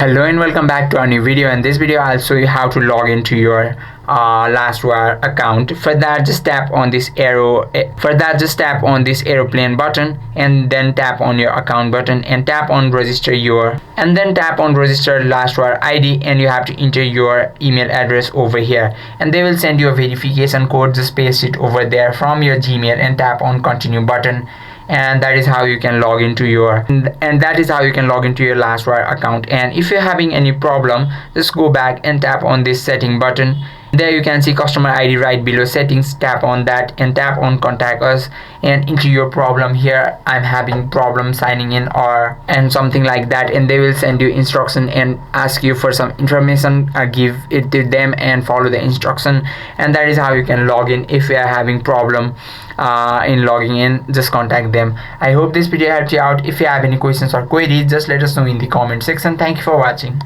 Hello and welcome back to our new video. In this video I'll show you how to log into your Lastwire account. For that, just tap on this aeroplane button and then tap on your account button and tap on register Lastwire ID, and you have to enter your email address over here, and they will send you a verification code. Just paste it over there from your Gmail and tap on continue button, and that is how you can log into your Lastwire account. And if you're having any problem, just go back and tap on this setting button. There you can see customer ID right below settings. Tap on that and tap on contact us and enter your problem here. I'm having problem signing in and something like that, and they will send you instruction and ask you for some information. Give it to them and follow the instruction, and that is how you can log in. If you are having problem in logging in, just contact them. I hope this video helped you out. If you have any questions or queries, just let us know in the comment section. Thank you for watching.